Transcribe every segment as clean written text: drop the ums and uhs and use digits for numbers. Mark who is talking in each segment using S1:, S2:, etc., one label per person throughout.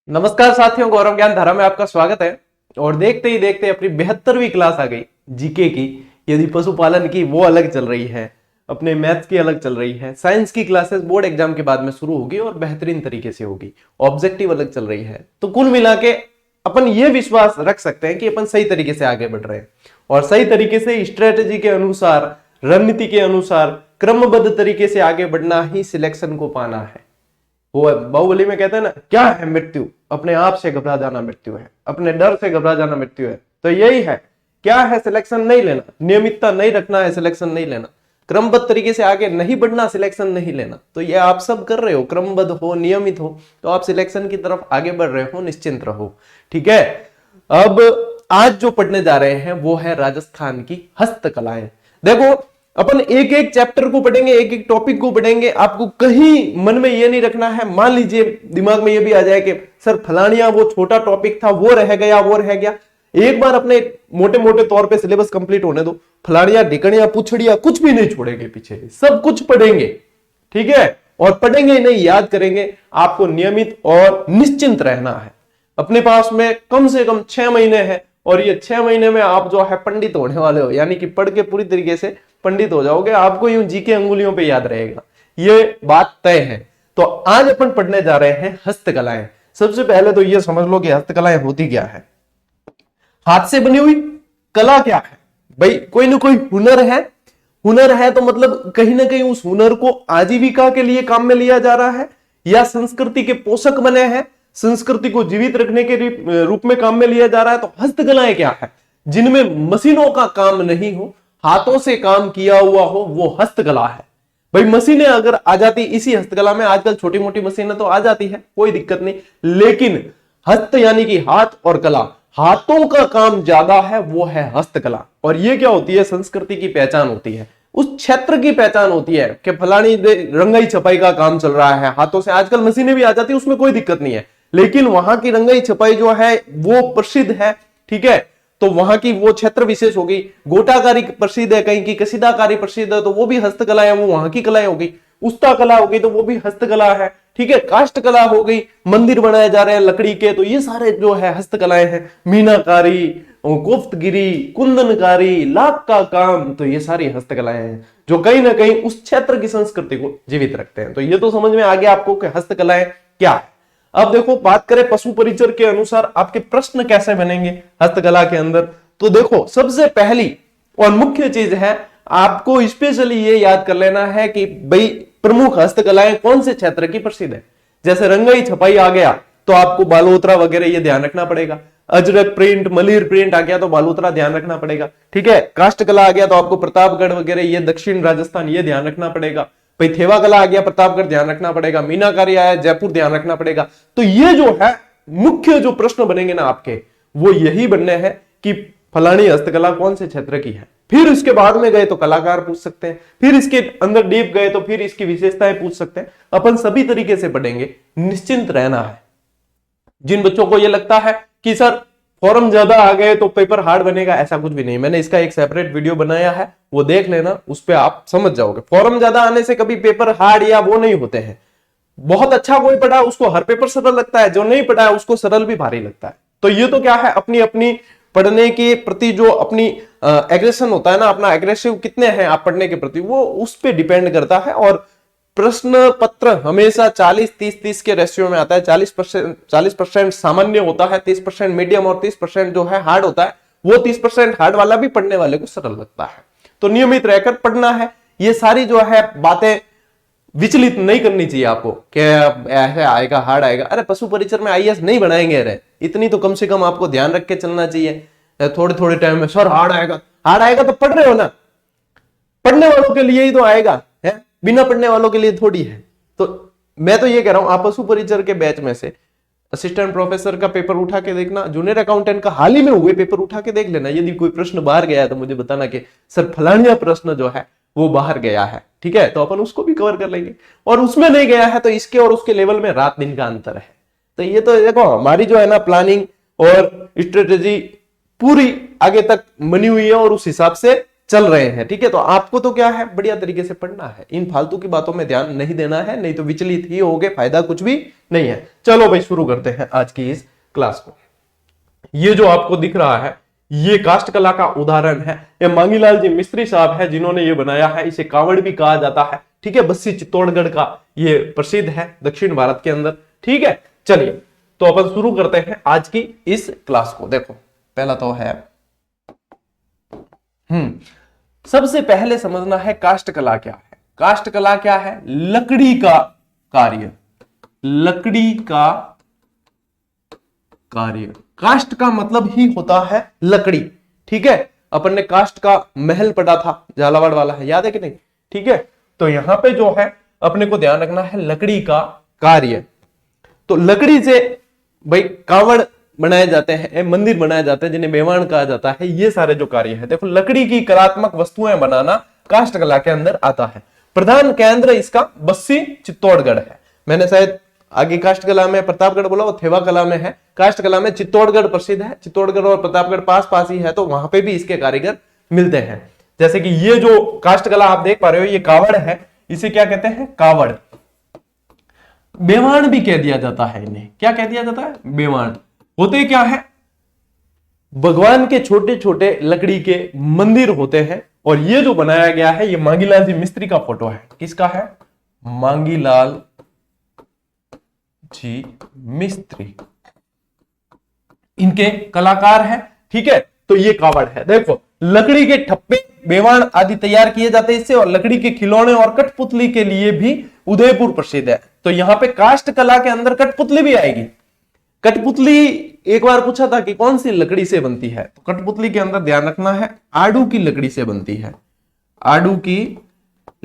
S1: नमस्कार साथियों, गौरव ज्ञान धारा में आपका स्वागत है। और देखते ही देखते अपनी 72वीं क्लास आ गई जीके की। यदि पशुपालन की वो अलग चल रही है, अपने मैथ्स की अलग चल रही है, साइंस की क्लासेस बोर्ड एग्जाम के बाद में शुरू होगी और बेहतरीन तरीके से होगी, ऑब्जेक्टिव अलग चल रही है। तो कुल मिला के अपन ये विश्वास रख सकते हैं कि अपन सही तरीके से आगे बढ़ रहे हैं और सही तरीके से स्ट्रेटेजी के अनुसार, रणनीति के अनुसार, क्रमबद्ध तरीके से आगे बढ़ना ही सिलेक्शन को पाना है। वो बाहुबली में कहते हैं ना, क्या है मृत्यु? अपने आप से घबरा जाना मृत्यु है, अपने डर से घबरा जाना मृत्यु है। तो यही है, क्या है? सिलेक्शन नहीं लेना, नियमितता नहीं रखना है, सिलेक्शन नहीं लेना, क्रमबद्ध तरीके से आगे नहीं बढ़ना, सिलेक्शन नहीं लेना। तो ये आप सब कर रहे हो, क्रमबद्ध हो, नियमित हो, तो आप सिलेक्शन की तरफ आगे बढ़ रहे हो, निश्चिंत रहो। ठीक है। अब आज जो पढ़ने जा रहे हैं वो है राजस्थान की हस्तकलाएं। देखो, अपन एक एक चैप्टर को पढ़ेंगे, एक एक टॉपिक को पढ़ेंगे। आपको कहीं मन में ये नहीं रखना है, मान लीजिए दिमाग में ये भी आ जाए कि सर फलानिया वो छोटा टॉपिक था, वो रह गया, वो रह गया। एक बार अपने मोटे मोटे तौर पे सिलेबस कंप्लीट होने दो। फलानिया, ढिकणिया, पुछड़िया कुछ भी नहीं छोड़ेंगे पीछे, सब कुछ पढ़ेंगे। ठीक है। और पढ़ेंगे नहीं, याद करेंगे। आपको नियमित और निश्चिंत रहना है। अपने पास में कम से कम 6 महीने है और ये 6 महीने में आप जो है पंडित होने वाले हो, यानी कि पढ़ के पूरी तरीके से पंडित हो जाओगे। आपको यूं जी के अंगुलियों पे याद रहेगा, ये बात तय है। तो आज अपन पढ़ने जा रहे हैं हस्तकलाएं। सबसे पहले तो ये समझ लो कि हस्तकलाएं होती क्या है। हाथ से बनी हुई कला क्या है भाई? कोई ना कोई हुनर है। हुनर है तो मतलब कहीं ना कहीं उस हुनर को आजीविका के लिए काम में लिया जा रहा है, या संस्कृति के पोषक बने हैं, संस्कृति को जीवित रखने के रूप में काम में लिया जा रहा है। तो हस्तकलाएं क्या है? जिनमें मशीनों का काम नहीं हो, हाथों से काम किया हुआ हो, वो हस्तकला है। भाई मशीनें अगर आ जाती इसी हस्तकला में, आजकल छोटी मोटी मशीनें तो आ जाती है, कोई दिक्कत नहीं, लेकिन हस्त यानी कि हाथ और कला, हाथों का काम ज्यादा है, वो है हस्तकला। और ये क्या होती है? संस्कृति की पहचान होती है, उस क्षेत्र की पहचान होती है कि फलानी रंगाई छपाई का काम चल रहा है हाथों से। आजकल मशीनें भी आ जाती है, उसमें कोई दिक्कत नहीं है, लेकिन वहां की रंगाई छपाई जो है वो प्रसिद्ध है। ठीक है। तो वहां की वो क्षेत्र विशेष होगी। गोटाकारी प्रसिद्ध है, कहीं की कसीदाकारी प्रसिद्ध है, तो वो भी हस्तकला है, वो वहां की कलाएं होगी। उस्ता कला होगी तो वो भी हस्तकला है। ठीक है। काष्ठ कला हो गई, मंदिर बनाए जा रहे हैं लकड़ी के, तो ये सारे जो है हस्तकलाएं हैं। मीनाकारी, गुप्तगिरी, कुंदनकारी, लाख का काम, तो ये सारी हस्तकलाएं हैं जो कहीं ना कहीं उस क्षेत्र की संस्कृति को जीवित रखते हैं। तो ये तो समझ में आ गया आपको कि हस्तकलाएं क्या है। अब देखो, बात करें पशु परिचर के अनुसार आपके प्रश्न कैसे बनेंगे हस्तकला के अंदर। तो देखो, सबसे पहली और मुख्य चीज है, आपको स्पेशली ये याद कर लेना है कि भाई प्रमुख हस्तकलाएं कौन से क्षेत्र की प्रसिद्ध है। जैसे रंगाई छपाई आ गया तो आपको बालोतरा वगैरह ये ध्यान रखना पड़ेगा। अजरक प्रिंट, मलिर प्रिंट आ गया तो बालोतरा ध्यान रखना पड़ेगा। ठीक है। काष्ठ कला आ गया तो आपको प्रतापगढ़ वगैरह, ये दक्षिण राजस्थान, ये ध्यान रखना पड़ेगा। भाई थेवा कला आ गया, प्रतापगढ़ ध्यान रखना पड़ेगा। मीनाकारी आया, जयपुर ध्यान रखना पड़ेगा। तो ये जो है मुख्य जो प्रश्न बनेंगे ना आपके, वो यही बनने हैं कि फलानी हस्तकला कौन से क्षेत्र की है। फिर इसके बाद में गए तो कलाकार पूछ सकते हैं, फिर इसके अंदर डीप गए तो फिर इसकी विशेषताएं पूछ सकते हैं। अपन सभी तरीके से पढ़ेंगे, निश्चिंत रहना है। जिन बच्चों को यह लगता है कि सर फॉर्म ज्यादा आ गए तो पेपर हार्ड बनेगा, ऐसा कुछ भी नहीं। मैंने इसका एक सेपरेट वीडियो बनाया है, वो देख लेना, उस पर आप समझ जाओगे। फॉर्म ज्यादा आने से कभी पेपर हार्ड या वो नहीं होते हैं। बहुत अच्छा कोई पढ़ा उसको हर पेपर सरल लगता है, जो नहीं पढ़ा है उसको सरल भी भारी लगता है। तो ये तो क्या है, अपनी अपनी पढ़ने के प्रति जो अपनी एग्रेशन होता है ना, अपना एग्रेसिव कितने हैं आप पढ़ने के प्रति, वो उस पर डिपेंड करता है। और प्रश्न पत्र हमेशा 40-30-30 के रेशियो में आता है। 40% सामान्य होता है, 30% मीडियम और 30% जो है हार्ड होता है। वो 30% हार्ड वाला भी पढ़ने वाले को सरल लगता है। तो नियमित रहकर पढ़ना है। ये सारी जो है बातें विचलित नहीं करनी चाहिए आपको कि ऐसे आएगा, हार्ड आएगा। अरे पशु परिचर में आईएएस नहीं बनाएंगे, अरे इतनी तो कम से कम आपको ध्यान रख के चलना चाहिए। थोड़े थोड़े टाइम में सर हार्ड आएगा, हार्ड आएगा तो पढ़ रहे हो ना, पढ़ने वालों के लिए ही तो आएगा है, बिना पढ़ने वालों के लिए थोड़ी है। तो मैं तो ये कह रहा हूं, आप पशु परिचर के बैच में से असिस्टेंट प्रोफेसर का पेपर उठा के देखना, जूनियर अकाउंटेंट का हाल ही में हुए पेपर उठा के देख लेना। यदि कोई प्रश्न बाहर गया है तो मुझे बताना कि सर फलानिया प्रश्न जो है वो बाहर गया है। ठीक है। तो अपन उसको भी कवर कर लेंगे। और उसमें नहीं गया है तो इसके और उसके लेवल में रात दिन का अंतर है। तो ये तो देखो, हमारी जो है ना प्लानिंग और स्ट्रेटेजी पूरी आगे तक बनी हुई है और उस हिसाब से चल रहे हैं। ठीक है, तो आपको तो क्या है, बढ़िया तरीके से पढ़ना है, इन फालतू की बातों में ध्यान नहीं देना है, नहीं तो विचलित ही होगे, फायदा कुछ भी नहीं है। चलो भाई शुरू करते हैं आज की इस क्लास को। ये जो आपको दिख रहा है ये काष्ठ कला का उदाहरण है। ये मांगीलाल जी मिस्त्री साहब है जिन्होंने ये बनाया है। इसे कावड़ भी कहा जाता है। ठीक है, बस्सी चित्तौड़गढ़ का ये प्रसिद्ध है दक्षिण भारत के अंदर। ठीक है, चलिए तो अपन शुरू करते हैं आज की इस क्लास को। देखो पहला तो है सबसे पहले समझना है काष्ठ कला क्या है। काष्ठ कला क्या है? लकड़ी का कार्य, लकड़ी का कार्य। काष्ठ का मतलब ही होता है लकड़ी। ठीक है, अपन ने काष्ठ का महल पढ़ा था, झालावाड़ वाला है, याद है कि नहीं? ठीक है, तो यहां पे जो है अपने को ध्यान रखना है लकड़ी का कार्य। तो लकड़ी से भाई कावड़ बनाए जाते हैं, मंदिर बनाए जाते हैं जिन्हें मेवाड़ कहा जाता है। ये सारे जो कार्य है, देखो लकड़ी की कलात्मक वस्तुएं बनाना काष्ठ कला के अंदर आता है। प्रधान केंद्र इसका बस्सी चित्तौड़गढ़ है। मैंने शायद आगे काष्ठ कला में प्रतापगढ़ बोला, वो थेवा कला में है। काष्ठ कला में चित्तौड़गढ़ प्रसिद्ध है। चित्तौड़गढ़ और प्रतापगढ़ पास पास ही है, तो वहां पे भी इसके कारीगर मिलते हैं। जैसे कि ये जो काष्ठ कला आप देख पा रहे हो, ये कावड़ है, इसे क्या कहते हैं? कावड़। मेवाड़ भी कह दिया जाता है इन्हें। क्या कह दिया जाता है? मेवाड़। होते क्या है? भगवान के छोटे छोटे लकड़ी के मंदिर होते हैं। और ये जो बनाया गया है ये मांगीलाल जी मिस्त्री का फोटो है। किसका है? मांगीलाल जी मिस्त्री, इनके कलाकार हैं। ठीक है, तो ये कावड़ है। देखो लकड़ी के ठप्पे, मेवाड़ आदि तैयार किए जाते हैं इससे, और लकड़ी के खिलौने और कठपुतली के लिए भी उदयपुर प्रसिद्ध है। तो यहां पे काष्ठ कला के अंदर कठपुतली भी आएगी। कठपुतली एक बार पूछा था कि कौन सी लकड़ी से बनती है, तो कठपुतली के अंदर ध्यान रखना है आड़ू की लकड़ी से बनती है। आड़ू की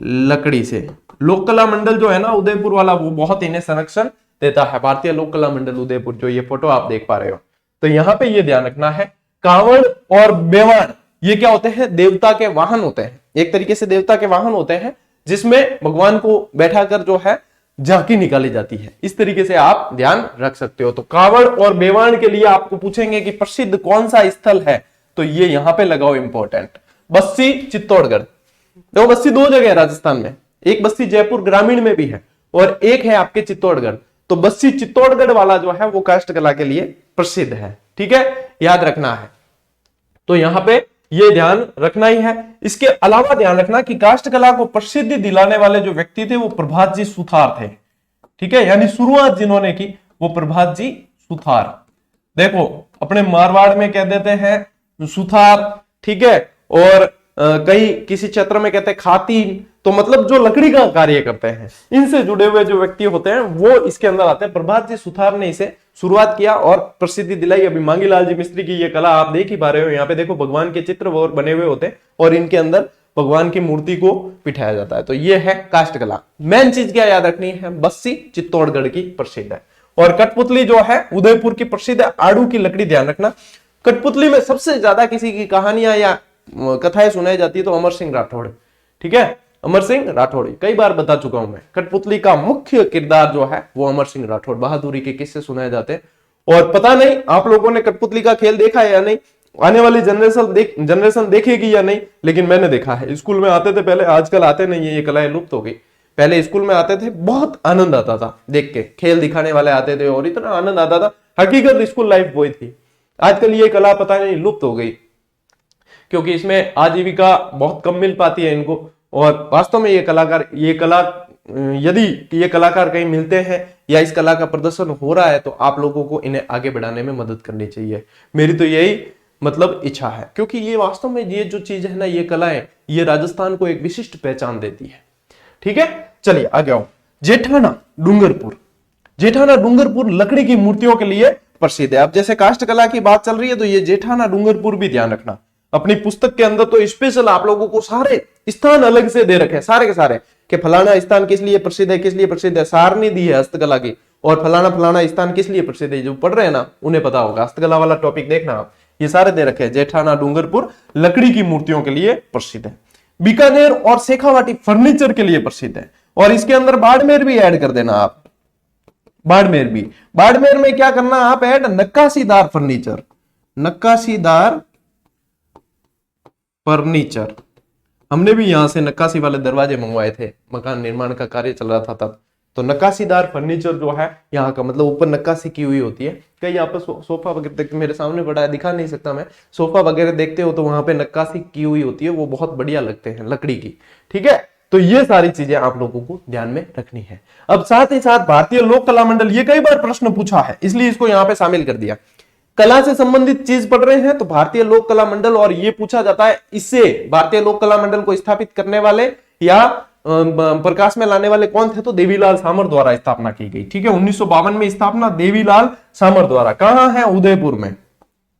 S1: लकड़ी से। लोक कला मंडल जो है ना उदयपुर वाला, वो बहुत इन्हें संरक्षण देता है। भारतीय लोक कला मंडल उदयपुर, जो ये फोटो आप देख पा रहे हो। तो यहां पे ये ध्यान रखना है कावड़ और मेवाड़ ये क्या होते हैं? देवता के वाहन होते हैं। एक तरीके से देवता के वाहन होते हैं जिसमें भगवान को बैठाकर जो है झांकी निकाली जाती है। इस तरीके से आप ध्यान रख सकते हो। तो कावड़ और मेवाड़ के लिए आपको पूछेंगे कि प्रसिद्ध कौन सा स्थल है, तो ये यहां पे लगाओ इंपॉर्टेंट, बस्सी चित्तौड़गढ़। देखो बस्सी दो जगह है राजस्थान में, एक बस्सी जयपुर ग्रामीण में भी है और एक है आपके चित्तौड़गढ़। तो बस्सी चित्तौड़गढ़ वाला जो है वो काष्ठ कला के लिए प्रसिद्ध है। ठीक है, याद रखना है। तो यहां पे ये ध्यान रखना ही है। इसके अलावा ध्यान रखना कि काष्ठ कला को प्रसिद्धि दिलाने वाले जो व्यक्ति थे वो प्रभात जी सुथार थे। ठीक है, यानी शुरुआत जिन्होंने की वो प्रभात जी सुथार। देखो अपने मारवाड़ में कह देते हैं सुथार। ठीक है, और कहीं किसी क्षेत्र में कहते हैं खातीन। तो मतलब जो लकड़ी का कार्य करते हैं, इनसे जुड़े हुए जो व्यक्ति होते हैं वो इसके अंदर आते हैं। प्रभात जी सुथार ने इसे शुरुआत किया और प्रसिद्धि दिलाई। अभी मांगीलाल जी मिस्त्री की ये कला आप देख ही पा रहे हो। यहाँ पे देखो भगवान के चित्र वो बने हुए होते हैं और इनके अंदर भगवान की मूर्ति को बिठाया जाता है। तो ये है काष्ठ कला। मेन चीज क्या याद रखनी है? बस्सी चित्तौड़गढ़ की प्रसिद्ध है। और कठपुतली जो है उदयपुर की प्रसिद्ध है। आड़ू की लकड़ी ध्यान रखना। कठपुतली में सबसे ज्यादा किसी की कहानियां या कथाएं सुनाई जाती है तो अमर सिंह राठौड़। ठीक है, अमर सिंह राठौड़ कई बार बता चुका हूं मैं। कठपुतली का मुख्य किरदार जो है वो अमर सिंह राठौड़, बहादुरी के किस्से सुनाए जाते हैं। और पता नहीं आप लोगों ने कठपुतली का खेल देखा है या नहीं, आने वाली जनरेशन देखेगी या नहीं, लेकिन मैंने देखा है। स्कूल में आते थे पहले, आजकल आते नहीं है, ये कलाएं लुप्त हो गई। पहले स्कूल में आते थे, बहुत आनंद आता था देख के, खेल दिखाने वाले आते थे और इतना आनंद आता था। हकीकत स्कूल लाइफ वही थी। आजकल ये कला पता नहीं लुप्त हो गई, क्योंकि इसमें आजीविका बहुत कम मिल पाती है इनको। और वास्तव में ये कला यदि ये कलाकार कहीं मिलते हैं या इस कला का प्रदर्शन हो रहा है तो आप लोगों को इन्हें आगे बढ़ाने में मदद करनी चाहिए। मेरी तो यही मतलब इच्छा है, क्योंकि ये वास्तव में ये जो चीज है ना, ये कलाएं, ये राजस्थान को एक विशिष्ट पहचान देती है। ठीक है, चलिए आगे आओ। जेठाना डूंगरपुर। जेठाना डूंगरपुर लकड़ी की मूर्तियों के लिए प्रसिद्ध है। अब जैसे काष्ठ कला की बात चल रही है तो ये जेठाना डूंगरपुर भी ध्यान रखना। अपनी पुस्तक के अंदर तो स्पेशल आप लोगों को सारे स्थान अलग से दे रखे हैं, सारे के सारे, कि फलाना स्थान किस लिए प्रसिद्ध है, किस लिए प्रसिद्ध है, सारणी दी है हस्तकला की, और फलाना फलाना स्थान किस लिए प्रसिद्ध है। जो पढ़ रहे हैं ना उन्हें पता होगा, हस्तकला वाला टॉपिक देखना आप, ये सारे दे रखे हैं। जेठाना डूंगरपुर लकड़ी की मूर्तियों के लिए प्रसिद्ध है। बीकानेर और शेखावाटी फर्नीचर के लिए प्रसिद्ध है। और इसके अंदर बाड़मेर भी ऐड कर देना आप, बाड़मेर भी। बाड़मेर में क्या करना आप ऐड? नक्काशीदार फर्नीचर, नक्काशीदार फर्नीचर। हमने भी यहाँ से नक्काशी वाले दरवाजे मंगवाए थे, मकान निर्माण का कार्य चल रहा था तब। तो नक्काशीदार फर्नीचर जो है यहाँ का, मतलब ऊपर नक्काशी की हुई होती है। कई यहाँ पर सोफा वगैरह देखते, मेरे सामने पड़ा है, दिखा नहीं सकता मैं, सोफा वगैरह देखते हो तो वहां पे नक्काशी की हुई होती है, वो बहुत बढ़िया लगते हैं लकड़ी की। ठीक है, तो ये सारी चीजें आप लोगों को ध्यान में रखनी है। अब साथ ही साथ भारतीय लोक कला मंडल, ये कई बार प्रश्न पूछा है इसलिए इसको यहाँ पे शामिल कर दिया। कला से संबंधित चीज पढ़ रहे हैं तो भारतीय लोक कला मंडल, और ये पूछा जाता है इससे भारतीय लोक कला मंडल को स्थापित करने वाले या प्रकाश में लाने वाले कौन थे, तो देवीलाल सामर द्वारा स्थापना की गई। ठीक है, 1952 में स्थापना देवीलाल सामर द्वारा। कहां है, उदयपुर में।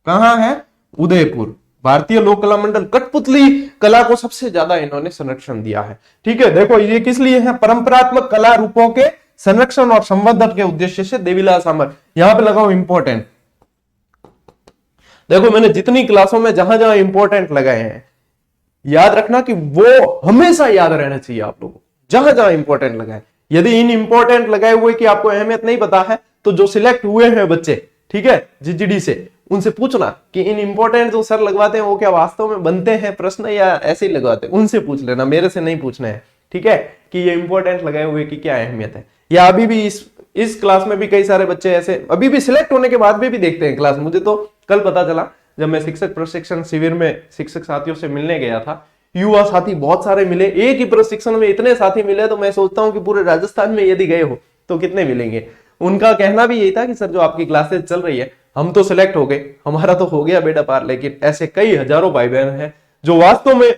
S1: कहां है, उदयपुर। भारतीय लोक कला मंडल, कठपुतली कला को सबसे ज्यादा इन्होंने संरक्षण दिया है। ठीक है, देखो ये किस लिए है, परंपरात्मक कला रूपों के संरक्षण और संवर्धन के उद्देश्य से देवीलाल सामर। यहां पे लगाओ इंपॉर्टेंट। देखो मैंने जितनी क्लासों में जहां जहां इंपॉर्टेंट लगाए हैं, याद रखना कि वो हमेशा याद रहना चाहिए आप लोगों को, जहां जहां इंपॉर्टेंट लगाए। यदि इन इंपॉर्टेंट लगाए हुए की आपको अहमियत नहीं पता है तो जो सिलेक्ट हुए हैं बच्चे, ठीक है, जीजीडी से, उनसे पूछना कि इन इंपॉर्टेंट जो सर लगवाते हैं वो क्या वास्तव में बनते हैं प्रश्न या ऐसे ही लगवाते हैं, उनसे पूछ लेना, मेरे से नहीं पूछना है। ठीक है, कि ये इंपॉर्टेंट लगाए हुए की क्या अहमियत है। या अभी भी इस क्लास में भी कई सारे बच्चे ऐसे अभी भी सिलेक्ट होने के बाद भी देखते हैं क्लास। मुझे तो कल पता चला जब मैं शिक्षक प्रशिक्षण शिविर में शिक्षक साथियों से मिलने गया था, युवा साथी बहुत सारे मिले। एक ही प्रशिक्षण में इतने साथी मिले तो मैं सोचता हूं कि पूरे राजस्थान में यदि गए हो तो कितने मिलेंगे। उनका कहना भी यही था कि सर जो आपकी क्लासेस चल रही है, हम तो सिलेक्ट हो गए, हमारा तो हो गया बेड़ा पार, लेकिन ऐसे कई हजारों भाई बहन हैं जो वास्तव में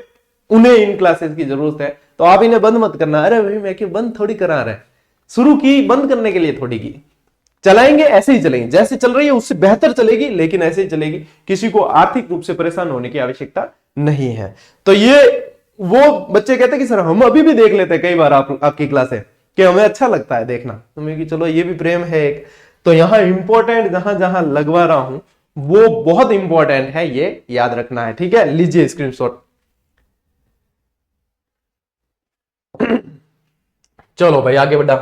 S1: उन्हें इन क्लासेस की जरूरत है। तो आप इन्हें बंद मत करना। अरे भाई मैं क्यों बंद थोड़ी करा रहे हैं, शुरू की बंद करने के लिए थोड़ी की, चलाएंगे ऐसे ही चलेंगे, जैसे चल रही है उससे बेहतर चलेगी, लेकिन ऐसे ही चलेगी। किसी को आर्थिक रूप से परेशान होने की आवश्यकता नहीं है। तो ये वो बच्चे कहते हैं कि सर हम अभी भी देख लेते हैं कई बार आपकी क्लासें, कि हमें अच्छा लगता है देखना, तुम्हें कि चलो ये भी प्रेम है एक। तो यहां इंपॉर्टेंट जहां जहां लगवा रहा हूं वो बहुत इंपॉर्टेंट है, ये याद रखना है। ठीक है, लीजिए स्क्रीनशॉट। चलो भाई आगे बढ़ा।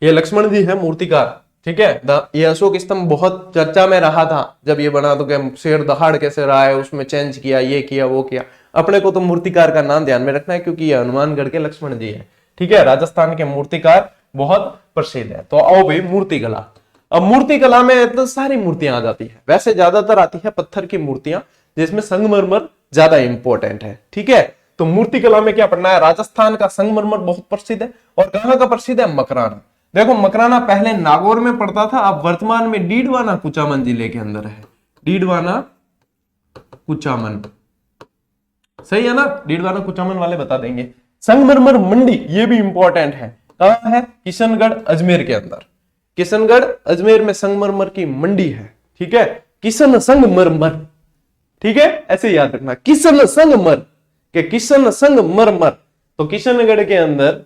S1: ये लक्ष्मण जी है मूर्तिकार। ठीक है, ये अशोक स्तंभ बहुत चर्चा में रहा था जब ये बना, तो क्या शेर दहाड़ कैसे रहा है, उसमें चेंज किया, ये किया वो किया। अपने को तो मूर्तिकार का नाम ध्यान में रखना है क्योंकि ये हनुमानगढ़ के लक्ष्मण जी है। ठीक है, राजस्थान के मूर्तिकार बहुत प्रसिद्ध है। तो आओ भाई मूर्तिकला। अब मूर्तिकला में तो सारी मूर्तियां आ जाती है, वैसे ज्यादातर आती है पत्थर की मूर्तियां जिसमें संगमरमर ज्यादा इंपॉर्टेंट है। ठीक है, तो मूर्तिकला में क्या पढ़ना है, राजस्थान का संगमरमर बहुत प्रसिद्ध है। और कहां का प्रसिद्ध है, मकराना। देखो मकराना पहले नागौर में पड़ता था, अब वर्तमान में डीडवाना कुचामन जिले के अंदर है। डीडवाना कुचामन, सही है ना, डीडवाना कुचामन वाले बता देंगे। संगमरमर मंडी ये भी इंपॉर्टेंट है, कहां है, किशनगढ़ अजमेर के अंदर। किशनगढ़ अजमेर में संगमरमर की मंडी है। ठीक है, किशन संगमरमर। ठीक है, ऐसे याद रखना, किशन संगमर के किशन संगमरमर। तो किशनगढ़ के अंदर,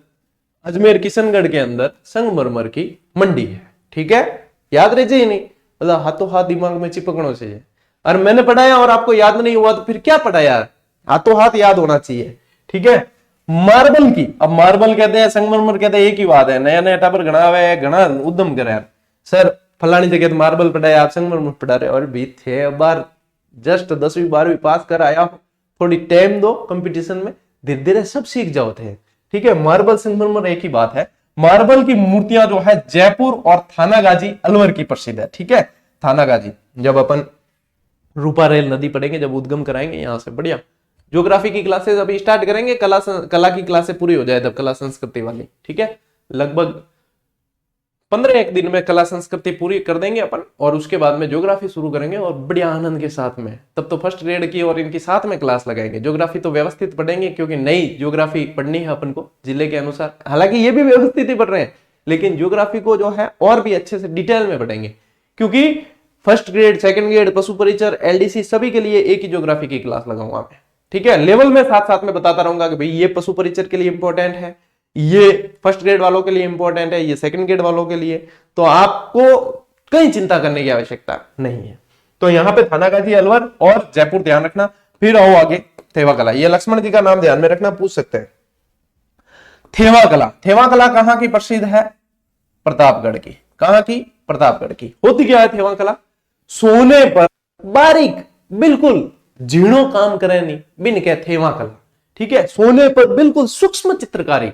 S1: अजमेर किशनगढ़ के अंदर संगमरमर की मंडी है। ठीक है, याद रह जाइए, नहीं मतलब हाथों हाथ दिमाग में चिपकना चाहिए। और मैंने पढ़ाया और आपको याद नहीं हुआ तो फिर क्या पढ़ा यार, हाथों हाथ याद होना चाहिए। ठीक है, मार्बल की, अब मार्बल कहते हैं संगमरमर कहते हैं, एक ही बात है। नया नया टापर घना हुआ है, घना उद्यम करे यार, सर फलानी जगह तो मार्बल पढ़ाया, आप संगमरमर पढ़ा रहे। और भी थे बार जस्ट 10वीं 12वीं पास कर आया हूं, थोड़ी टाइम दो कंपटीशन में, धीरे धीरे सब सीख जाओ थे। ठीक है, मार्बल संगमरमर एक ही बात है। मार्बल की मूर्तियां जो है जयपुर और थानागाजी अलवर की प्रसिद्ध है। ठीक है, थानागाजी, जब अपन रूपा रेल नदी पढ़ेंगे, जब उद्गम कराएंगे यहां से, बढ़िया। ज्योग्राफी की क्लासेस अभी स्टार्ट करेंगे, कला की क्लासेस पूरी हो जाए तब, कला संस्कृति वाली। ठीक है, लगभग 15 दिन में कला संस्कृति पूरी कर देंगे अपन, और उसके बाद में ज्योग्राफी शुरू करेंगे और बढ़िया आनंद के साथ में। तब तो फर्स्ट ग्रेड की और इनकी साथ में क्लास लगाएंगे। ज्योग्राफी तो व्यवस्थित पढ़ेंगे क्योंकि नई ज्योग्राफी पढ़नी है अपन को जिले के अनुसार। हालांकि ये भी व्यवस्थित ही पढ़ रहे हैं, लेकिन ज्योग्राफी को जो है और भी अच्छे से डिटेल में पढ़ेंगे, क्योंकि फर्स्ट ग्रेड, सेकंड ग्रेड, पशु परिचर, एलडीसी सभी के लिए एक ही ज्योग्राफी की क्लास लगाऊंगा मैं। ठीक है, लेवल में साथ साथ में बताता रहूंगा कि भाई ये पशु परिचर के लिए इंपॉर्टेंट है, ये फर्स्ट ग्रेड वालों के लिए इंपॉर्टेंट है, ये सेकंड ग्रेड वालों के लिए। तो आपको कहीं चिंता करने की आवश्यकता नहीं है। तो यहां पे थानागाजी अलवर और जयपुर ध्यान रखना। फिर आओ आगे, थेवा कला। ये लक्ष्मण जी का नाम ध्यान में रखना, पूछ सकते हैं। थेवा कला, थेवा कला कहां की प्रसिद्ध है, प्रतापगढ़ की। कहां की, प्रतापगढ़ की। होती क्या है थेवा कला, सोने पर बारीक बिल्कुल झीणो काम करे नहीं बिन कह थेवा कला। ठीक है, सोने पर बिल्कुल सूक्ष्म चित्रकारी,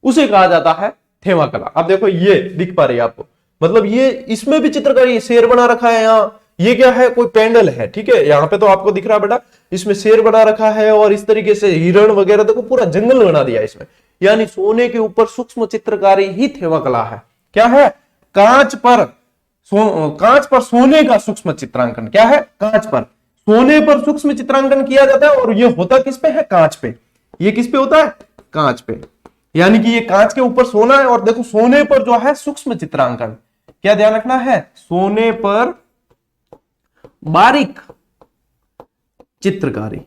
S1: उसे कहा जाता है थेवा कला। अब देखो ये दिख पा रही है आपको, मतलब ये इसमें भी चित्रकारी, शेर बना रखा है यहाँ, ये क्या है, कोई पेंडल है। ठीक है, यहाँ पे तो आपको दिख रहा है बेटा, इसमें शेर बना रखा है और इस तरीके से हिरण वगैरह, देखो पूरा जंगल बना दिया इसमें। यानी सोने के ऊपर सूक्ष्म चित्रकारी ही थेवा कला है। क्या है, कांच पर सोने का सूक्ष्म चित्रांकन। क्या है, कांच पर सोने पर सूक्ष्म चित्रांकन किया जाता है, और ये होता किस पे है, कांच पे। ये किस पे होता है, कांच पे। यानी कि ये कांच के ऊपर सोना है, और देखो सोने पर जो है सूक्ष्म चित्रांकन। क्या ध्यान रखना है, सोने पर बारीक चित्रकारी,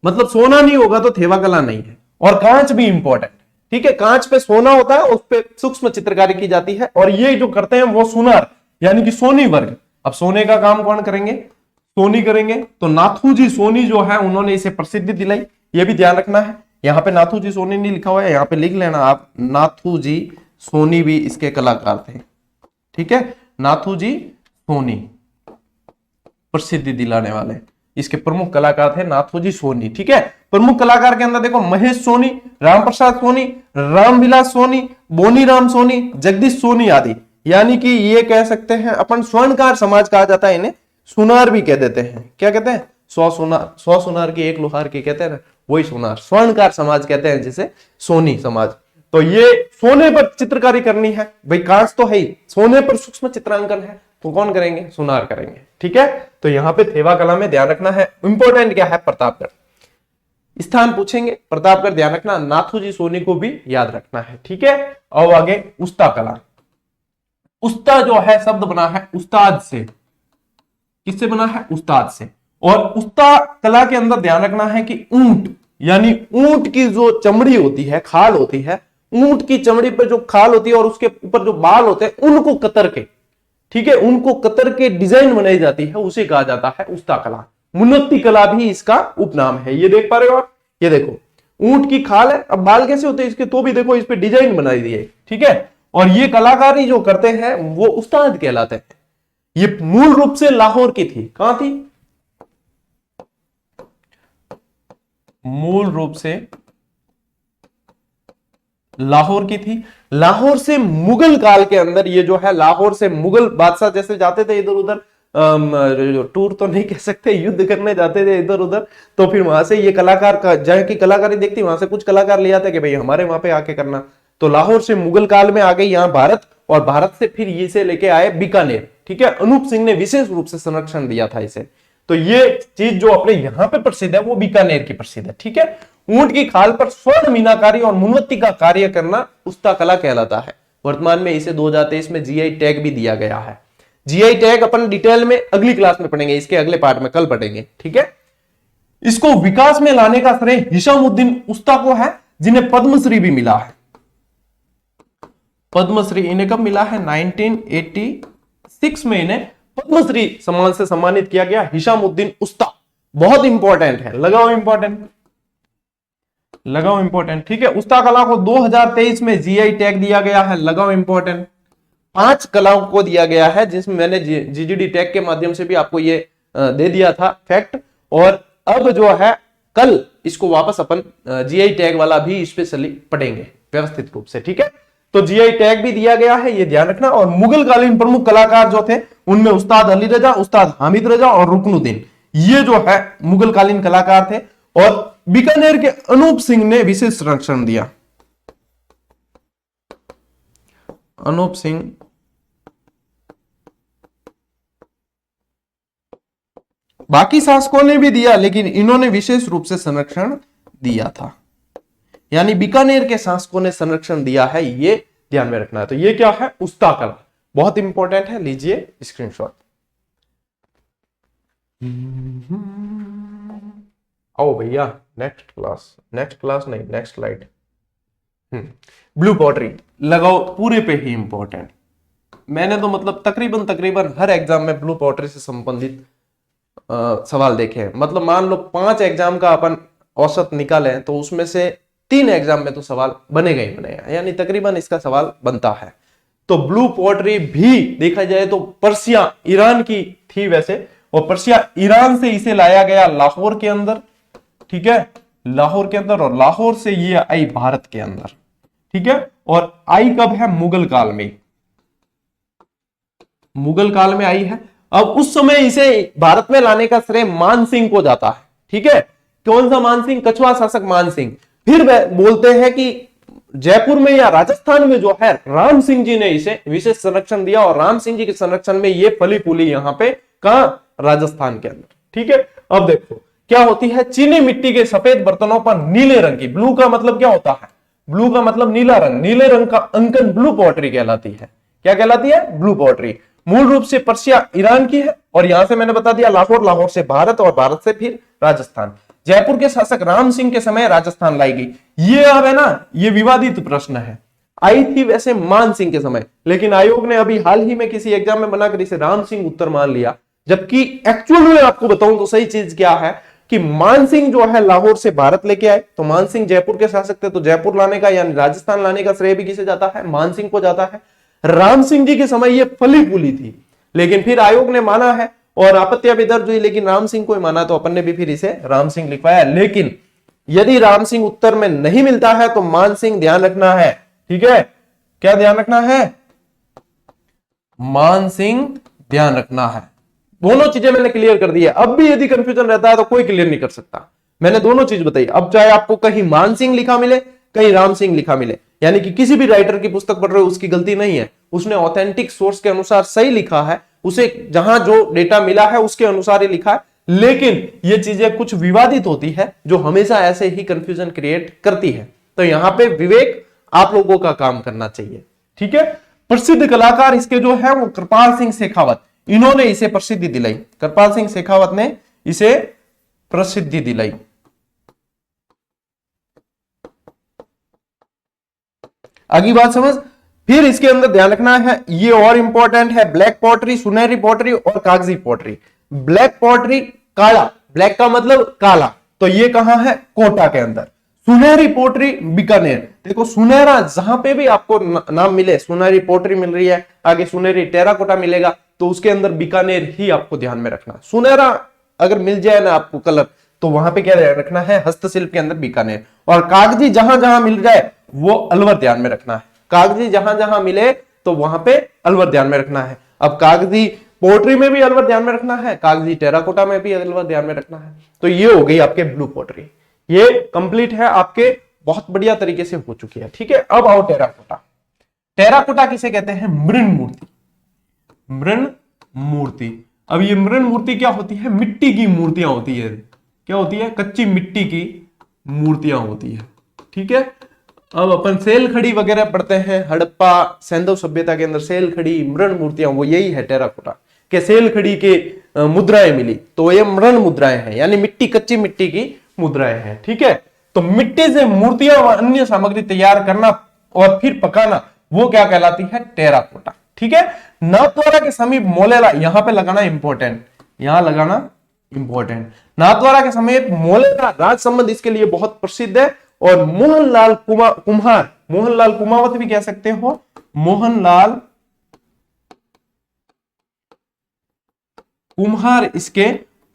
S1: मतलब सोना नहीं होगा तो थेवा कला नहीं है। और कांच भी इंपॉर्टेंट। ठीक है, कांच पे सोना होता है, उस पे सूक्ष्म चित्रकारी की जाती है, और ये जो करते हैं वो सुनार यानी कि सोनी वर्ग। अब सोने का काम कौन करेंगे, सोनी करेंगे। तो नाथूजी सोनी जो है उन्होंने इसे प्रसिद्धि दिलाई, ये भी ध्यान रखना है। यहाँ पे नाथूजी सोनी नहीं लिखा हुआ है, यहाँ पे लिख लेना आप, नाथूजी सोनी भी इसके कलाकार थे। ठीक है, नाथूजी सोनी प्रसिद्धि दिलाने वाले, इसके प्रमुख कलाकार थे नाथूजी सोनी। ठीक है, प्रमुख कलाकार के अंदर देखो महेश सोनी, राम प्रसाद सोनी, रामविलास सोनी, बोनीराम सोनी, जगदीश सोनी आदि। यानी कि ये कह सकते हैं अपन स्वर्णकार समाज कहा जाता है इन्हें, सुनार भी कह देते हैं। क्या कहते हैं, 100 सुनार की एक लोहार की, कहते हैं ना, वही सुनार, स्वर्णकार समाज कहते हैं जिसे, सोनी समाज। तो ये सोने पर चित्रकारी करनी है भाई, कांच तो है ही, सोने पर सूक्ष्म चित्रांकन है, तो कौन करेंगे, सुनार करेंगे। ठीक है, तो यहां पे थेवा कला में ध्यान रखना है, इंपॉर्टेंट क्या है, प्रतापगढ़ स्थान पूछेंगे, प्रतापगढ़ ध्यान रखना, नाथूजी सोनी को भी याद रखना है। ठीक है, और आगे उस्ता कला। उस्ता जो है शब्द बना है उस्ताद से, किससे बना है, उस्ताद से। और उस्ता कला के अंदर ध्यान रखना है कि ऊंट, यानी ऊंट की जो चमड़ी होती है, खाल होती है, ऊंट की चमड़ी पर जो खाल होती है और उसके ऊपर जो बाल होते हैं उनको कतर के, ठीक है, उनको कतर के डिजाइन बनाई जाती है, उसे कहा जाता है उस्ता कला। मुन्नती कला भी इसका उपनाम है। ये देख पा रहे हो आप, ये देखो ऊंट की खाल है, अब बाल कैसे होते हैं इसके, तो भी देखो इस पे डिजाइन बनाई दी है। ठीक है, और ये कलाकारी जो करते हैं वो उस्ताद कहलाते हैं। ये मूल रूप से लाहौर की थी, कहां थी, मूल रूप से लाहौर की थी। लाहौर से मुगल काल के अंदर ये जो है, लाहौर से मुगल बादशाह जैसे जाते थे इधर उधर, टूर तो नहीं कह सकते, युद्ध करने जाते थे इधर उधर, तो फिर वहां से ये कलाकार का जहाँ की कलाकारी देखती, वहां से कुछ कलाकार ले आते कि भाई हमारे वहां पे आके करना। तो लाहौर से मुगल काल में आ गई यहाँ भारत, और भारत से फिर इसे लेके आए बीकानेर। ठीक है, अनूप सिंह ने विशेष रूप से संरक्षण दिया था इसे। तो ये चीज जो अपने यहाँ पे प्रसिद्ध है वो बीकानेर की प्रसिद्ध है। ठीक है, ऊंट की खाल पर स्वर्ण मीनाकारी और मोमबत्ती का कार्य करना उस्ता कला कहलाता है। वर्तमान में इसे 2023 में जीआई टैग भी दिया गया है। जीआई टैग अपन डिटेल में अगली क्लास में पढ़ेंगे, इसके अगले पार्ट में कल पढ़ेंगे। ठीक है, इसको विकास में लाने का श्रेय हिशामुद्दीन उस्ता को है, जिन्हें पद्मश्री भी मिला है। पद्मश्री इन्हें कब मिला है, 1986 में इन्हें पद्मश्री सम्मान से सम्मानित किया गया, हिशामुद्दीन उस्ता। बहुत इंपॉर्टेंट है, लगाओ इंपॉर्टेंट, लगाओ इंपॉर्टेंट। ठीक है, उस्ता कला को 2023 में जीआई टैग दिया गया है, लगाओ इंपॉर्टेंट। 5 कलाओं को दिया गया है, जिसमें मैंने जीजीडी टैग के माध्यम से भी आपको ये दे दिया था फैक्ट, और अब जो है कल इसको वापस अपन जीआई टैग वाला भी स्पेशली पढ़ेंगे व्यवस्थित रूप से। ठीक है, तो जीआई टैग भी दिया गया है, ये ध्यान रखना। और मुगल कालीन प्रमुख कलाकार जो थे उनमें उस्ताद अली रजा, उस्ताद हामिद रजा और रुकनुद्दीन, ये जो है मुगल कालीन कलाकार थे। और बीकानेर के अनूप सिंह ने विशेष संरक्षण दिया। अनूप सिंह बाकी शासकों ने भी दिया, लेकिन इन्होंने विशेष रूप से संरक्षण दिया था, यानी बीकानेर के शासकों ने संरक्षण दिया है, ये ध्यान में रखना है। तो ये क्या है, उस्ता कला, बहुत इंपॉर्टेंट है, लीजिए स्क्रीनशॉट। आओ भैया, नेक्स्ट क्लास नहीं, नेक्स्ट स्लाइड। ब्लू पॉटरी लगाओ, पूरे पे ही इंपॉर्टेंट। मैंने तो मतलब तकरीबन हर एग्जाम में ब्लू पॉटरी से संबंधित सवाल देखे हैं। मतलब मान लो 5 एग्जाम का अपन औसत निकाले तो उसमें से 3 एग्जाम में तो सवाल बनेगा ही बनेगा, यानी तकरीबन इसका सवाल बनता है। तो ब्लू पॉटरी भी देखा जाए तो पर्सिया ईरान की थी वैसे, और पर्सिया ईरान से इसे लाया गया लाहौर के अंदर, ठीक है, लाहौर के अंदर, और लाहौर से ये आई भारत के अंदर, ठीक है। और आई कब है? मुगल काल में, मुगल काल में आई है। अब उस समय इसे भारत में लाने का श्रेय मान सिंह को जाता है, ठीक है। कौन सा मान सिंह? कछुआ शासक मान सिंह। फिर बोलते हैं कि जयपुर में या राजस्थान में जो है राम सिंह जी ने इसे विशेष संरक्षण दिया, और राम सिंह जी के संरक्षण में ये फली फूली यहां पे, कहां? राजस्थान के अंदर, ठीक है। अब देखो क्या होती है, चीनी मिट्टी के सफेद बर्तनों पर नीले रंग की, ब्लू का मतलब क्या होता है? ब्लू का मतलब नीला रंग, नीले रंग का अंकन ब्लू पॉटरी कहलाती है। क्या कहलाती है? Blue pottery. मूल रूप से पर्सिया ईरान की है, और यहां से मैंने बता दिया लाहौर, लाहौर से भारत, और भारत से फिर राजस्थान। जयपुर के शासक राम सिंह के समय राजस्थान लाई गई। ये अब है ना, ये विवादित प्रश्न है। आई थी वैसे मान सिंह के समय, लेकिन आयोग ने अभी हाल ही में किसी एग्जाम में बनाकर इसे राम सिंह उत्तर मान लिया, जबकि एक्चुअल में आपको बताऊं तो सही चीज क्या है कि मान सिंह जो है लाहौर से भारत लेके आए, तो मान सिंह जयपुर के शासक थे, तो जयपुर लाने का यानी राजस्थान लाने का श्रेय भी किसे जाता है? मान सिंह को जाता है। राम सिंह जी के समय ये फली फूली थी, लेकिन फिर आयोग ने माना है और आपत्तियां भी दर्ज हुई, लेकिन राम सिंह को ही माना, तो अपन ने भी फिर इसे राम सिंह लिखवाया। लेकिन यदि राम सिंह उत्तर में नहीं मिलता है तो मान सिंह ध्यान रखना है, ठीक है। क्या ध्यान रखना है? मान सिंह ध्यान रखना है। दोनों चीजें मैंने क्लियर कर दी है। अब भी यदि कंफ्यूजन रहता है तो कोई क्लियर नहीं कर सकता, मैंने दोनों चीज बताई। अब चाहे आपको कहीं मान सिंह लिखा मिले, कहीं राम सिंह लिखा मिले, यानी कि किसी भी राइटर की पुस्तक पढ़ रहे हो उसकी गलती नहीं है, उसने ऑथेंटिक सोर्स के अनुसार सही लिखा है, उसे जहां जो डेटा मिला है उसके अनुसार ही लिखा है। लेकिन ये चीजें कुछ विवादित होती है जो हमेशा ऐसे ही कंफ्यूजन क्रिएट करती है, तो यहां पे विवेक आप लोगों का काम करना चाहिए, ठीक है। प्रसिद्ध कलाकार इसके जो है वो कृपाल सिंह शेखावत, इन्होंने इसे प्रसिद्धि दिलाई। कृपाल सिंह शेखावत ने इसे प्रसिद्धि दिलाई। अगली बात समझ। फिर इसके अंदर ध्यान रखना है, ये और इंपॉर्टेंट है, ब्लैक पॉटरी, सुनहरी पॉटरी और कागजी पॉटरी। ब्लैक पॉटरी काला, ब्लैक का मतलब काला, तो ये कहां है? कोटा के अंदर। सुनहरी पॉटरी बीकानेर। देखो सुनहरा जहां पे भी आपको नाम मिले, सुनहरी पॉटरी मिल रही है, आगे सुनहरी टेराकोटा मिलेगा, तो उसके अंदर बीकानेर ही आपको ध्यान में रखना। सुनहरा अगर मिल जाए ना आपको कलर, तो वहां पे क्या ध्यान रखना है? हस्तशिल्प के अंदर बीकानेर। और कागजी जहां जहां मिल जाए वो अलवर ध्यान में रखना है। कागजी जहां जहां मिले तो वहां पे अलवर ध्यान में रखना है। अब कागजी पोट्री में भी अलवर ध्यान में रखना है, कागजी टेराकोटा में भी अलवर ध्यान में रखना है। तो ये हो गई आपके ब्लू पोट्री, ये कंप्लीट है आपके, बहुत बढ़िया तरीके से हो चुकी है, ठीक है। अब आओ टेराकोटा। टेराकोटा किसे कहते हैं? मृण मूर्ति। मृण मूर्ति। अब ये मृण मूर्ति क्या होती है? मिट्टी की मूर्तियां होती है। क्या होती है? कच्ची मिट्टी की मूर्तियां होती है, ठीक है। अब अपन सेल खड़ी वगैरह पढ़ते हैं, हड़प्पा सैंधव सभ्यता के अंदर सेल खड़ी मृण मूर्तियां, वो यही है टेराकोटा के। सेल खड़ी के मुद्राएं मिली तो ये मृण मुद्राएं हैं, यानी मिट्टी, कच्ची मिट्टी की मुद्राएं हैं, ठीक है। तो मिट्टी से मूर्तियां व अन्य सामग्री तैयार करना और फिर पकाना, वो क्या कहलाती है? टेराकोटा, ठीक है। नाथद्वारा के समीप मोलेला, यहां पे लगाना इंपॉर्टेंट, यहां लगाना इंपॉर्टेंट। नाथद्वारा के समीप मोलेला राज संबंध इसके लिए बहुत प्रसिद्ध है। और मोहनलाल कुम्हार, मोहनलाल कुमावत भी कह सकते हो, मोहनलाल कुम्हार इसके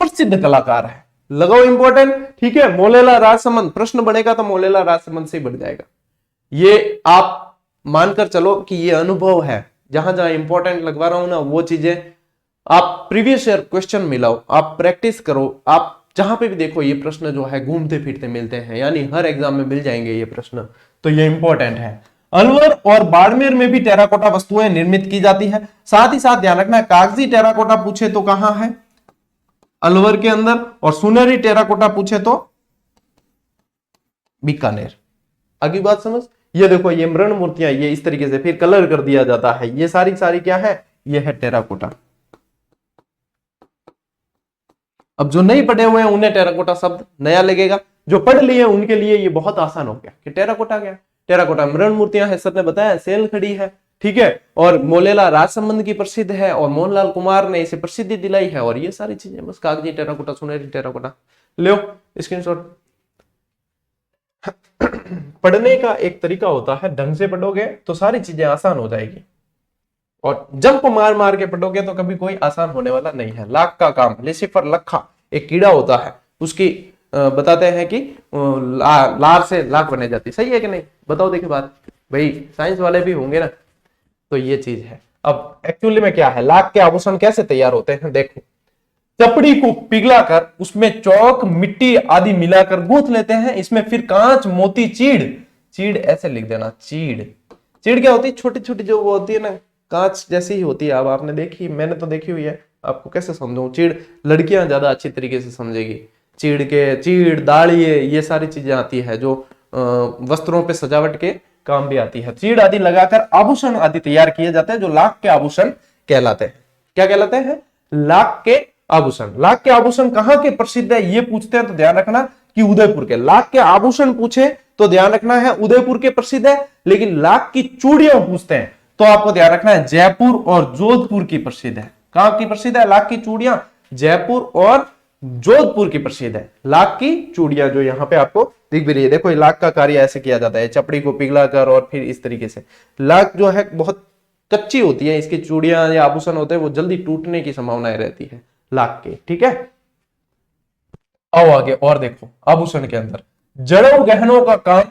S1: प्रसिद्ध कलाकार है। लगाओ इंपॉर्टेंट, ठीक है। मोलेला राजसमंद, प्रश्न बनेगा तो मोलेला राजसमंद से बढ़ जाएगा। ये आप मानकर चलो कि ये अनुभव है, जहां जहां इंपॉर्टेंट लगवा रहा हूं ना, वो चीजें आप प्रीवियस ईयर क्वेश्चन मिलाओ, आप प्रैक्टिस करो, आप जहां पे भी देखो ये प्रश्न जो है घूमते फिरते मिलते हैं, यानी हर एग्जाम में मिल जाएंगे ये प्रश्न, तो ये इंपॉर्टेंट है। अलवर और बाड़मेर में भी टेराकोटा वस्तुएं निर्मित की जाती है। साथ ही साथ ध्यान रखना है, कागजी टेराकोटा पूछे तो कहां है? अलवर के अंदर। और सुनहरी टेराकोटा पूछे तो बीकानेर। अगली बात समझ। ये देखो ये मृण मूर्तियां, ये इस तरीके से फिर कलर कर दिया जाता है, ये सारी सारी क्या है? ये है टेराकोटा। अब जो नहीं पढ़े हुए हैं उन्हें टेराकोटा शब्द नया लगेगा, जो पढ़ लिए उनके लिए ये बहुत आसान हो गया कि टेराकोटा क्या। टेराकोटा मृण मूर्तियां है, सर ने बताया, सेल खड़ी है, ठीक है। और मोलेला राज संबंध की प्रसिद्ध है, और मोहनलाल कुमार ने इसे प्रसिद्धि दिलाई है, और ये सारी चीजें बस कागजी टेराकोटा, सुनहरी टेराकोटा। लो स्क्रीनशॉट। पढ़ने का एक तरीका होता है, ढंग से पढ़ोगे तो सारी चीजें आसान हो जाएगी, और जंप मार मार के पढ़ोगे तो कभी कोई आसान होने वाला नहीं है। लाख का काम, लेसिफर लखा एक कीड़ा होता है, उसकी बताते हैं कि लार से लाख बने जाती, सही है कि नहीं? बताओ देखिए बात, भाई साइंस वाले भी होंगे ना, तो ये चीज है। अब एक्चुअली में क्या है, लाख के आभूषण कैसे तैयार होते हैं? देखो, चपड़ी को पिघलाकर उसमें चौक मिट्टी आदि मिलाकर गूंथ लेते हैं, इसमें फिर कांच मोती चीड़, चीड़ ऐसे लिख देना, चीड़, चीड़ क्या होती है? छोटी छोटी जो वो होती है ना, कांच जैसी ही होती है। अब आपने देखी, मैंने तो देखी हुई है, आपको कैसे समझाऊं? चीड़ लड़कियां ज्यादा अच्छी तरीके से समझेगी। चीड़ दाड़िये ये सारी चीजें आती है जो वस्त्रों पे सजावट के काम भी आती है। चीड़ आदि लगाकर आभूषण आदि तैयार किए जाते हैं जो लाख के आभूषण कहलाते हैं। क्या कहलाते हैं? लाख के आभूषण। लाख के आभूषण कहाँ के प्रसिद्ध है ये पूछते हैं तो ध्यान रखना कि उदयपुर के। लाख के आभूषण पूछे तो ध्यान रखना है उदयपुर के प्रसिद्ध है, लेकिन लाख की चूड़ियां पूछते हैं तो आपको ध्यान रखना है जयपुर और जोधपुर की प्रसिद्ध है। कहां की प्रसिद्ध है लाख की चूड़ियां? जयपुर और जोधपुर की प्रसिद्ध है लाख की चूड़ियां, जो यहाँ पे आपको दिख भी रही है। देखो लाख का कार्य ऐसे किया जाता है, चपड़ी को पिघलाकर और फिर इस तरीके से। लाख जो है बहुत कच्ची होती है, इसकी चूड़ियां या आभूषण होते हैं वो जल्दी टूटने की संभावनाएं रहती है लाख के, ठीक है। आओ आगे और देखो, आभूषण के अंदर जड़ों गहनों का काम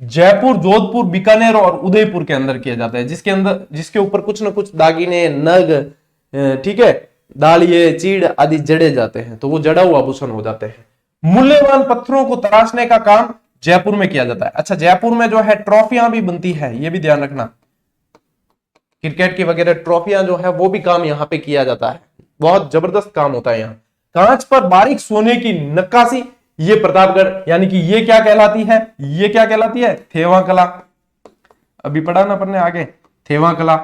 S1: जयपुर, जोधपुर, बीकानेर और उदयपुर के अंदर किया जाता है, जिसके ऊपर कुछ ना कुछ दागिने, नग, ठीक है, दालिये, चीड़ आदि जड़े जाते हैं, तो वो जड़ाऊ आभूषण हो जाते हैं। मूल्यवान पत्थरों को तराशने का काम जयपुर में किया जाता है। अच्छा, जयपुर में जो है ट्रॉफियां भी बनती है, ये भी ध्यान रखना, क्रिकेट की वगैरह ट्रॉफियां जो है वो भी काम यहाँ पे किया जाता है। बहुत जबरदस्त काम होता है यहाँ। कांच पर बारीक सोने की नक्काशी, ये प्रतापगढ़, यानी कि ये क्या कहलाती है? ये क्या कहलाती है? थेवा कला। अभी पढ़ा ना अपन ने आगे, थेवा कला।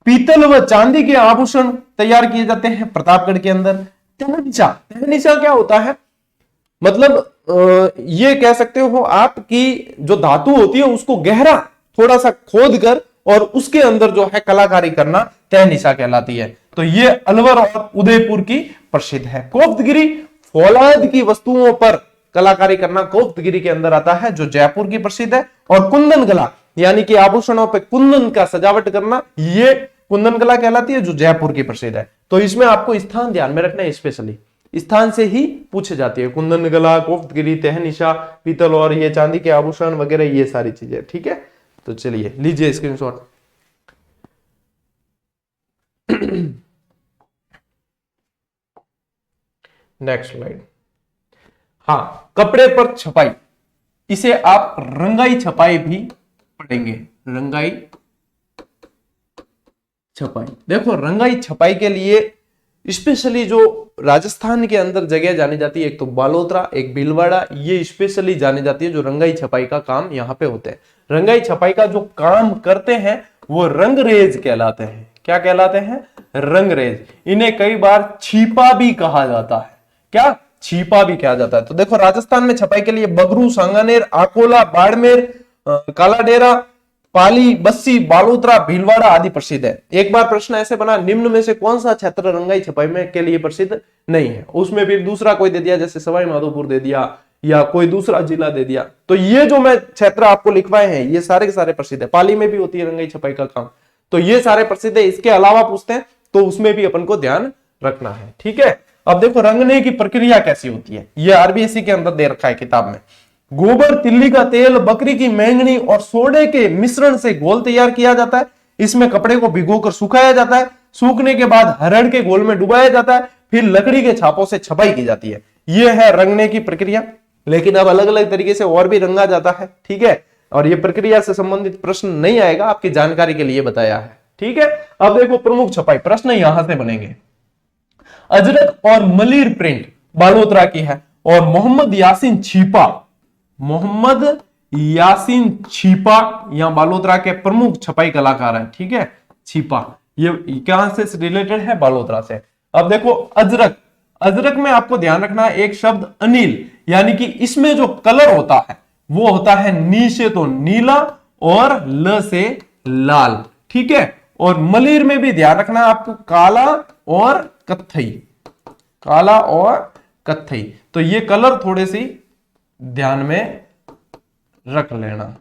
S1: पीतल व चांदी के आभूषण तैयार किए जाते हैं प्रतापगढ़ के अंदर। तहनीचा, तहनीचा क्या होता है? मतलब ये कह सकते हो आप कि जो धातु होती है उसको गहरा थोड़ा सा खोद कर और उसके अंदर जो है कलाकारी करना तहनीचा कहलाती है। तो ये अलवर और उदयपुर की प्रसिद्ध है। कोफ्तगिरी, फौलाद की वस्तुओं पर कलाकारी करना कोफ्तगिरी के अंदर आता है, जो जयपुर की प्रसिद्ध है। और कुंदन कला, यानी कि आभूषणों पे कुंदन का सजावट करना, ये कुंदन कला कहलाती है, जो जयपुर की प्रसिद्ध है। तो इसमें आपको स्थान ध्यान में रखना है, स्पेशली स्थान से ही पूछे जाती है। कुंदन कला, कोफ्तगिरी, तहनीचा, पीतल और ये चांदी के आभूषण वगैरह, ये सारी चीजें, ठीक है। तो चलिए लीजिए स्क्रीनशॉट। Next slide. हाँ, कपड़े पर छपाई, इसे आप रंगाई छपाई भी पढ़ेंगे। रंगाई छपाई, देखो रंगाई छपाई के लिए स्पेशली जो राजस्थान के अंदर जगह जानी जाती है, एक तो बालोतरा, एक भीलवाड़ा, ये स्पेशली जानी जाती है जो रंगाई छपाई का काम यहाँ पे होते हैं। रंगाई छपाई का जो काम करते हैं वो रंगरेज कहलाते हैं। क्या कहलाते हैं? रंगरेज। इन्हें कई बार छीपा भी कहा जाता है। क्या? छीपा भी कहा जाता है। तो देखो राजस्थान में छपाई के लिए बगरू, सांगानेर, आकोला, बाड़मेर, कालाडेरा, पाली, बस्सी, बालोतरा, भीलवाड़ा आदि प्रसिद्ध है। एक बार प्रश्न ऐसे बना, निम्न में से कौन सा क्षेत्र रंगाई छपाई में के लिए प्रसिद्ध नहीं है? उसमें फिर दूसरा कोई दे दिया, जैसे सवाई माधोपुर दे दिया या कोई दूसरा जिला दे दिया। तो ये जो मैं क्षेत्र आपको लिखवाए हैं ये सारे के सारे प्रसिद्ध है। पाली में भी होती है रंगाई छपाई का काम, तो ये सारे प्रसिद्ध है। इसके अलावा पूछते हैं तो उसमें भी अपन को ध्यान रखना है, ठीक है। अब देखो रंगने की प्रक्रिया कैसी होती है, ये आरबीएससी के अंदर दे रखा है किताब में। गोबर, तिल्ली का तेल, बकरी की मेंगनी और सोडे के मिश्रण से घोल तैयार किया जाता है। इसमें कपड़े को भिगोकर सुखाया जाता है। सूखने के बाद हरड़ के घोल में डुबाया जाता है, फिर लकड़ी के छापों से छपाई की जाती है। यह है रंगने की प्रक्रिया। लेकिन अब अलग अलग तरीके से और भी रंगा जाता है, ठीक है। और ये प्रक्रिया से संबंधित प्रश्न नहीं आएगा, आपकी जानकारी के लिए बताया है, ठीक है। अब देखो प्रमुख छपाई, प्रश्न यहां से बनेंगे। अजरक और मलिर प्रिंट बालोतरा की है, और मोहम्मद यासीन छीपा, मोहम्मद यासीन छीपा या बालोतरा के प्रमुख छपाई कलाकार है, ठीक है। छीपा ये कहां से रिलेटेड है? बालोतरा से। अब देखो अजरक, अजरक में आपको ध्यान रखना है एक शब्द अनिल, यानी कि इसमें जो कलर होता है वो होता है नी से तो नीला और ल से लाल, ठीक है। और मलिर में भी ध्यान रखना है आपको काला और कत्थई, काला और कत्थई। तो ये कलर थोड़े सी ध्यान में रख लेना,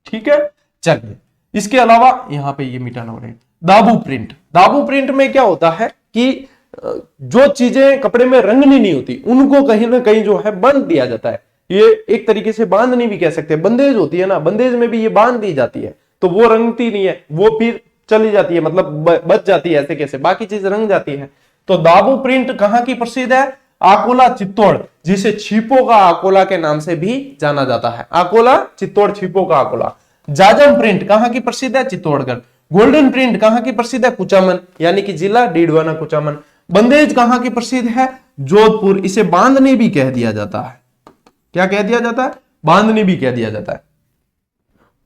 S1: ठीक है। चलिए इसके अलावा यहां पे ये मिटाना पड़ेगा। दाबू प्रिंट। दाबू प्रिंट में क्या होता है कि जो चीजें कपड़े में रंगनी नहीं होती उनको कहीं ना कहीं जो है बांध दिया जाता है। ये एक तरीके से बांधनी भी कह सकते हैं, बंदेज होती है ना, बंदेज में भी ये बांध दी जाती है, तो वो रंगती नहीं है, वो फिर चली जाती है, मतलब बच जाती है, ऐसे कैसे बाकी चीज रंग जाती है। तो दाबू प्रिंट कहां की प्रसिद्ध है? अकोला चित्तौड़, जिसे छिपो का अकोला के नाम से भी जाना जाता है। अकोला चित्तौड़, छिपो का अकोला। जाजम प्रिंट कहां की प्रसिद्ध है? चित्तौड़गढ़। गोल्डन प्रिंट कहां की प्रसिद्ध है? कुचामन, यानी कि जिला डीडवाना कुचामन। बंदेज कहां की प्रसिद्ध है? जोधपुर। इसे बांधनी भी कह दिया जाता है। क्या कह दिया जाता है? बांधनी भी कह दिया जाता है।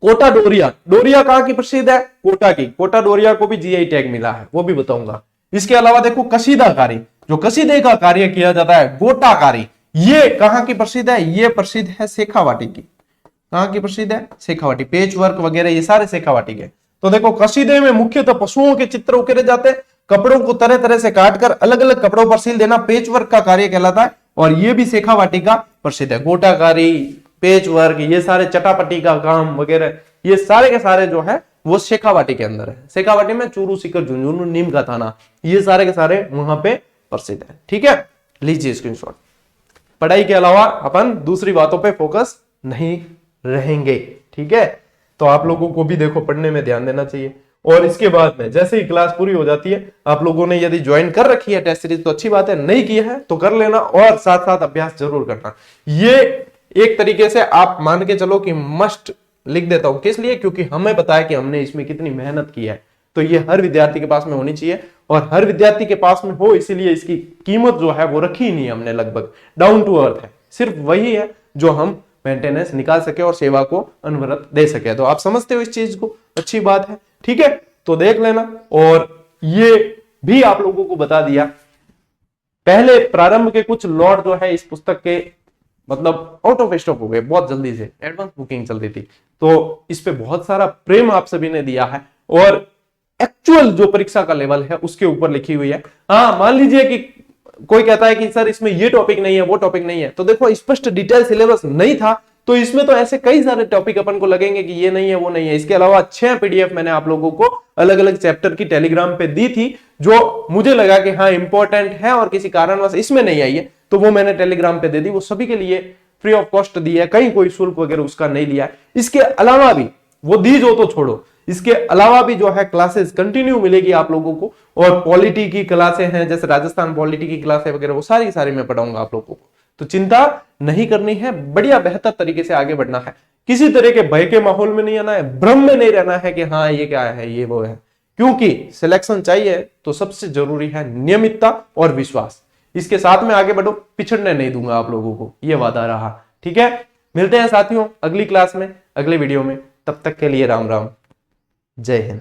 S1: कोटा डोरिया, डोरिया कहां की प्रसिद्ध है? कोटा की। कोटा डोरिया को भी जीआई टैग मिला है, वो भी बताऊंगा। इसके अलावा देखो कसीदाकारी, जो कसीदे का कार्य किया जाता है, गोटाकारी, ये कहां की प्रसिद्ध है? ये प्रसिद्ध है शेखावाटी की। कहां की प्रसिद्ध है? शेखावाटी। पेच वर्क वगैरह ये सारे शेखावाटी के। तो देखो कसीदे में मुख्यतः पशुओं के चित्र उकेरे जाते हैं, कपड़ों को तरह तरह से काटकर अलग अलग कपड़ों पर सील देना पेच वर्क का कार्य कहलाता है, और ये भी शेखावाटी का प्रसिद्ध है। गोटाकारी, पेच वर्क, ये सारे चटापटी का काम वगैरह, ये सारे के सारे जो है वो शेखावाटी के अंदर है। शेखावाटी में चूरू, सीकर, झुंझुनू, नीम का थाना, ये सारे के सारे वहां पे प्रसिद्ध है। ठीक है, लीजिए स्क्रीनशॉट। पढ़ाई के अलावा अपन दूसरी बातों पे फोकस नहीं रहेंगे। ठीक है, तो आप लोगों को भी देखो पढ़ने में ध्यान देना चाहिए। और इसके बाद में जैसे ही क्लास पूरी हो जाती है, आप लोगों ने यदि ज्वाइन कर रखी है टेस्ट सीरीज तो अच्छी बात है, नहीं की है तो कर लेना, और साथ साथ अभ्यास जरूर करना। ये एक तरीके से आप मान के चलो कि मस्ट लिख देता हूं, किस लिए? क्योंकि हमें पता है कि हमने इसमें कितनी मेहनत की है, तो ये हर विद्यार्थी के पास में होनी चाहिए, और हर विद्यार्थी के पास में हो, इसीलिए इसकी कीमत जो है वो रखी नहीं हमने, लगभग डाउन टू अर्थ है। सिर्फ वही है जो हम मेंटेनेंस निकाल सके और सेवा को अनवरत दे सके। तो आप समझते हो इस चीज को, अच्छी बात है। ठीक है, तो देख लेना। और ये भी आप लोगों को बता दिया, पहले प्रारंभ के कुछ लॉट जो है इस पुस्तक के मतलब आउट ऑफ स्टॉक हो गए बहुत जल्दी से, एडवांस बुकिंग चल रही थी, तो इस पे बहुत सारा प्रेम आप सभी ने दिया है, और एक्चुअल जो परीक्षा का लेवल है उसके ऊपर लिखी हुई है। हाँ, मान लीजिए कि कोई कहता है कि सर इसमें ये टॉपिक नहीं है, वो टॉपिक नहीं है, तो देखो स्पष्ट डिटेल सिलेबस नहीं था, तो इसमें तो ऐसे कई सारे टॉपिक अपन को लगेंगे कि ये नहीं है, वो नहीं है। इसके अलावा 6 पीडीएफ मैंने आप लोगों को अलग अलग चैप्टर की टेलीग्राम पे दी थी, जो मुझे लगा कि हाँ इंपॉर्टेंट है और किसी कारणवश इसमें नहीं आई है, तो वो मैंने टेलीग्राम पे दे दी। वो सभी के लिए फ्री ऑफ कॉस्ट दी है, कहीं कोई शुल्क वगैरह उसका नहीं लिया है। इसके अलावा भी वो दी जो तो छोड़ो, इसके अलावा भी जो है क्लासेस कंटिन्यू मिलेगी आप लोगों को, और पॉलिटी की क्लासें हैं, जैसे राजस्थान पॉलिटी की क्लासें वगैरह, वो सारी की सारी मैं पढ़ाऊंगा आप लोगों को। तो चिंता नहीं करनी है, बढ़िया बेहतर तरीके से आगे बढ़ना है, किसी तरह के भय के माहौल में नहीं आना है, भ्रम में नहीं रहना है कि हाँ ये क्या है, ये वो है, क्योंकि सिलेक्शन चाहिए तो सबसे जरूरी है नियमितता और विश्वास। इसके साथ में आगे बढ़ो, पिछड़ने नहीं दूंगा आप लोगों को, ये वादा रहा। ठीक है, मिलते हैं साथियों अगली क्लास में, अगले वीडियो में, तब तक के लिए राम राम, जय हिंद।